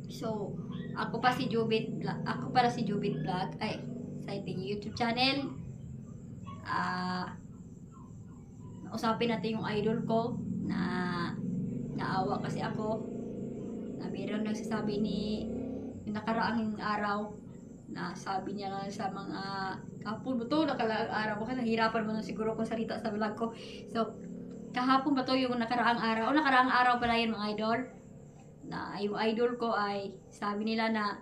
So, ako pa si Jubit, ako para si Jubit Vlog, ay, sa ating YouTube channel. Usapin natin yung idol ko na naawa kasi ako na mayroon nagsasabi ni nakaraang araw na sabi niya nga sa mga kahapon ba to, nakalaang araw, baka nahirapan mo na siguro kung salita sa vlog ko. So, kahapon ba to yung nakaraang araw, o nakaraang araw pala yun mga idol, na yung idol ko ay sabi nila na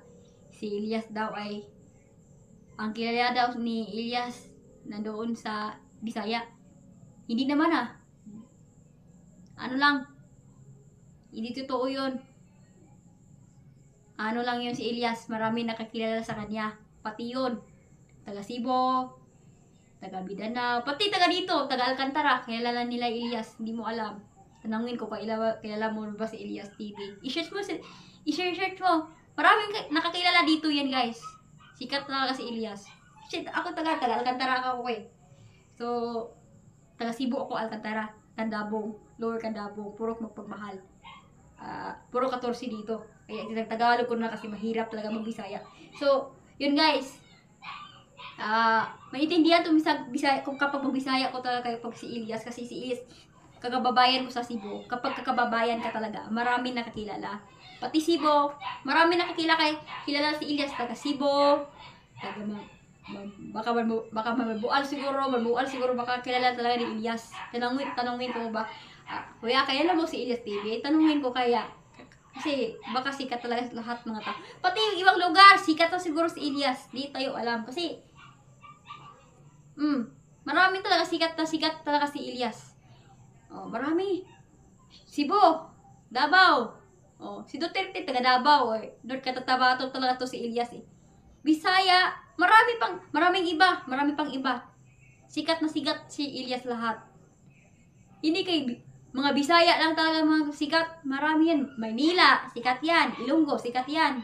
si Elias daw ay ang kilala daw ni Elias nandoon sa Bisaya. Hindi naman ano lang, hindi totoo yun. Ano lang yun si Elias, marami nakakilala sa kanya, pati yun taga Cebu, taga Mindanao, pati taga dito, taga Alcantara, kilala nila Elias. Hindi mo alam, tanungin ko kilala mo ba si Elias TV. I-search mo, maraming nakakilala dito yan guys. Sikat talaga si Elias. Shit, ako taga Alcantara ako eh. So, taga Cebu ako, Alcantara, Candabong, Lower Candabong, puro magpagmahal. Puro 14 dito. Kaya Tagalog ko na kasi mahirap talaga mag-Bisaya. So, yun guys. Maintindihan itong Bisaya, kung kapag mag-Bisaya ko talaga kapag si Elias. Kasi si Elias, kakababayan ko sa Cebu. Kapag kakababayan ka talaga, marami nakakilala. Pati Cebu, marami kilala si Elias. Taga Cebu, baka mabual siguro, baka kilala talaga ni Elias. Tanungin ko ba, kuya, kaya lang mo si Elias TV? Tanungin ko kaya. Kasi baka sikat talaga lahat mga tao. Pati yung ibang lugar, sikat na siguro si Elias. Di tayo alam. Kasi, marami talaga sikat talaga si Elias. Oh, marami. Cebu, Davao. Oh, si Duterte taga Davao. North Cotabato talaga to si Elias eh. Bisaya, marami pang iba. Sikat na sikat si Elias lahat. Hindi kay mga Bisaya lang talaga mga sikat. Marami yan. Maynila, sikat yan. Ilonggo, sikat yan.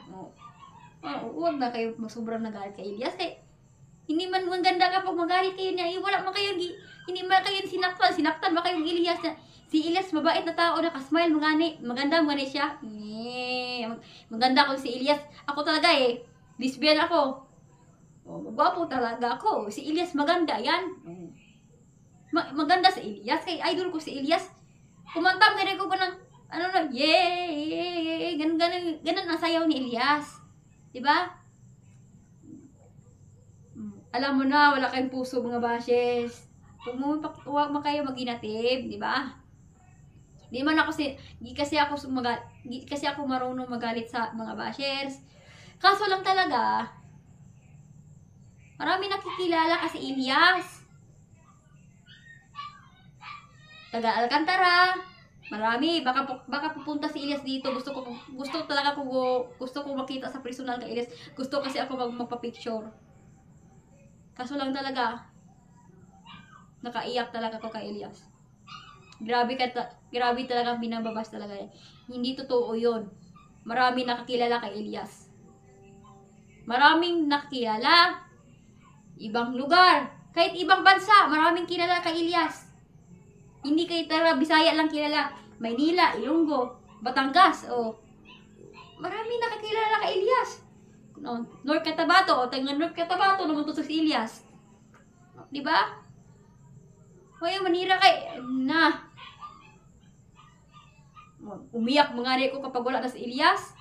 Huwag na kayo sobrang nagalit kay Elias. Hindi man maganda kapag magalit kayo niya. Wala man kayo, hindi man kayo sinaktan. Sinaktan ba kayong Elias na? Si Elias, mabait na tao, nakasmile, maganda siya. Maganda ko si Elias. Ako talaga lesbian ako. Magwapo talaga ako. Si Elias maganda yan. Maganda si Elias. Kay idol ko si Elias. Kumanta, ganun ko ba ng, ganun ang sayaw ni Elias. Diba? Alam mo na, wala kayong puso mga bashes. Huwag mo kayo mag-inatib, diba? Di kasi ako marunong magalit sa mga bashers. Kaso lang talaga, marami nakikilala kasi Elias. Taga Alcantara, marami, baka pupunta si Elias dito. Gusto ko makita sa personal kay Elias. Gusto kasi ako magpa-picture. Kaso lang talaga, nakaiyak talaga ako kay Elias. Grabe talaga binababas talaga. Hindi totoo 'yon. Marami nakakilala kay Elias. Maraming nakilala. Ibang lugar, kahit ibang bansa, maraming kilala kay Elias. Hindi kayo talaga Bisaya lang kilala. Maynila, Ilonggo, Batangas, marami nakakilala kay Elias. North Cotabato, taga North Cotabato naman to si Elias. Di ba? Kaya manira kay umiyak mga ko kapag wala na si Elias.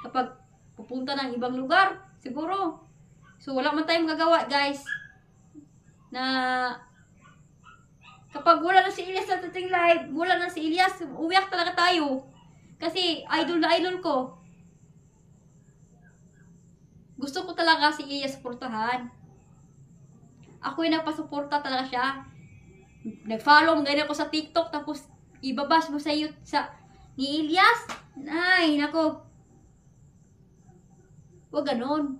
Kapag pupunta ng ibang lugar, siguro. So wala man tayong magagawa, guys. Na kapag wala na si Elias sa ating live, wala na si Elias, umiyak talaga tayo. Kasi idol na idol ko. Gusto ko talaga si Elias suportahan. Ako yung nagpasuporta talaga siya. Nag-follow mo ganyan ko sa TikTok, tapos ibabash mo sa ni Elias. Ay, nako. Huwag ganon.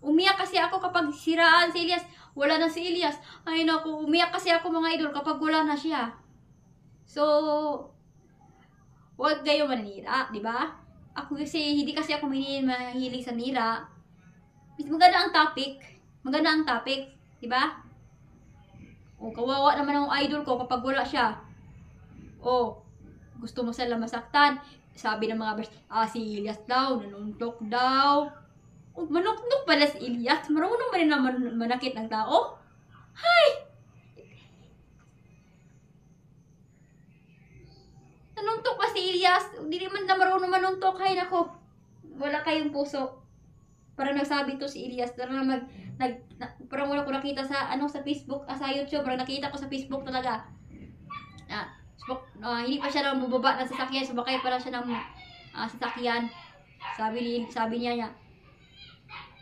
Umiyak kasi ako kapag siraan si Elias. Wala na si Elias. Ay naku, umiyak kasi ako mga idol kapag wala na siya. So, huwag kayo manira, di ba? Ako kasi, hindi kasi ako mahilig sa nira. Maganda ang topic, di ba? Kawawa naman ang idol ko kapag wala siya. Gusto mo sila masaktan. sabi ng mga bashers, si Ilyas daw, nanuntok daw. Oh, manuntok pala si Ilyas. Marunong ba rin naman manakit ng tao? Hay! Nanuntok pa si Ilyas. Hindi naman na marunong manuntok. Hay nako. Wala kayong puso. Parang nagsabi to si Ilyas. Parang parang wala ko nakita sa sa Facebook, sa YouTube. Parang nakita ko sa Facebook talaga. Hindi pa siya nang bubaba ng sasakyan. Sumakay pala siya ng sasakyan. Sabi niya,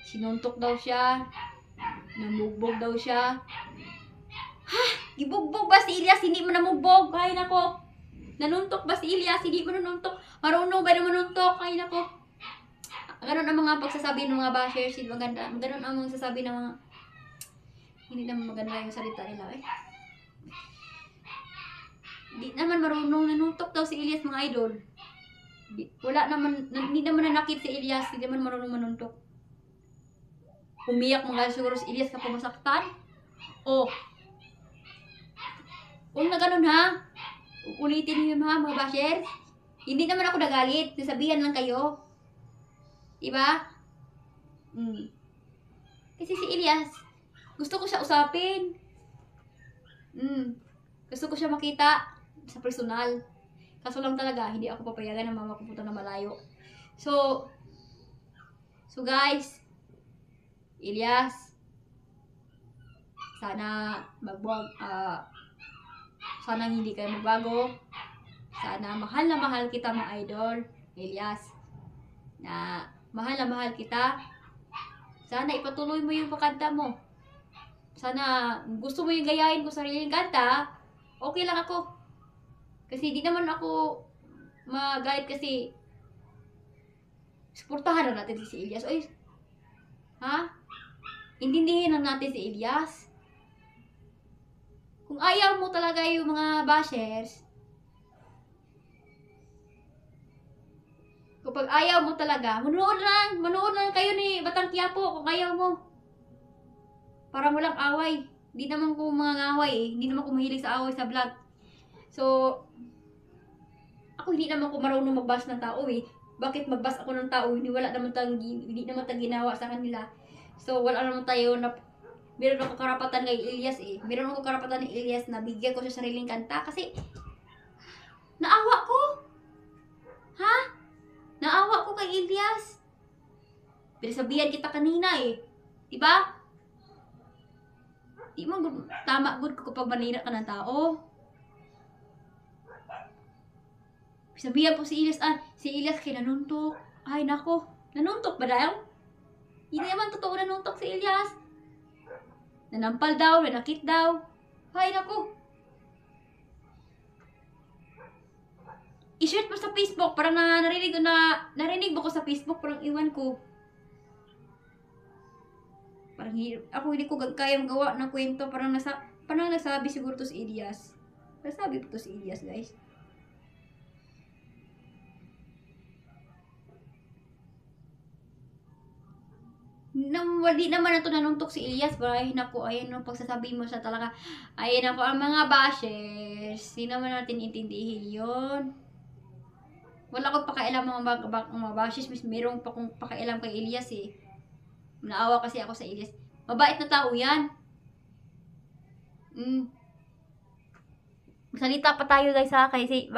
sinuntok daw siya. Namugbog daw siya. Ha? Ibugbog ba si Ilyas? Hindi mo namugbog. Ay nako. Nanuntok ba si Ilyas? Hindi mo nanuntok. Marunong ba na manuntok? Ay nako. Ganon ang mga pagsasabi ng mga bashers. Maganda. Ganon ang mga sasabi ng mga hindi naman maganda yung salita nila Hindi naman marunong nanuntok daw si Ilyas, mga idol. Hindi naman nanakit si Ilyas. Hindi naman marunong manuntok. Umiyak mga siguro si Ilyas kapag masaktan. Kung na ganun ha, ulitin niyo mga bashers. Hindi naman ako nagalit. Nasabihan lang kayo. Diba? Kasi si Ilyas, gusto ko siya usapin. Gusto ko siya makita sa personal. Kaso lang talaga, hindi ako papayagan ng mama ko punta na malayo. So guys, Ilyas, sana sana hindi kayo magbago. Sana mahal na mahal kita, mga idol. Ilyas, na mahal na mahal kita. Sana ipatuloy mo yung pakanta mo. Sana gusto mo yung gayahin ko sariling kanta, okay lang ako. Kasi di naman ako magalit kasi suportahan na natin si Ilyas. Oy, ha? Intindihin na natin si Ilyas. Kung ayaw mo talaga yung mga bashers, kapag ayaw mo talaga, manood lang kayo ni Batang Quiapo kung ayaw mo. Parang walang away. Hindi naman ko mga away Hindi naman ko mahilig sa away sa vlog. So, ako hindi naman ko marunong mag-bash ng tao Bakit mag-bash ako ng tao? Hindi naman tayo ginawa sa kanila. So, wala naman tayo na meron ako karapatan kay Ilyas Meron ako karapatan ni Ilyas na bigyan ko sa sariling kanta kasi naawa ko. Ha? Naawa ko kay Ilyas. Pinasabihan kita kanina Diba? Di mo tama good ko kapag manira ka ng tao. Sabihan po si Ilyas, si Ilyas nanuntok. Ay nako, nanuntok ba daw? Hindi naman totoo nanuntok si Ilyas. Nanampal daw, nanakit daw. Ay nako. I-share mo sa Facebook, parang narinig mo ko sa Facebook, parang iwan ko. Parang ako hindi ko kaya magawa ng kwento, parang nasabi siguro to si Ilyas. Nasabi po to si Ilyas, guys. Wali naman na ito nanuntok si Ilyas. Ay naku, ayan ang pagsasabi mo sa talaga. Ayan ako ang mga bashers. Hindi naman natin intindihin yun. Wala akong pakialam mga bashers. Meron pa kong pakialam kay Ilyas Naawa kasi ako sa Ilyas. Mabait na tao yan. Salita pa tayo guys kasi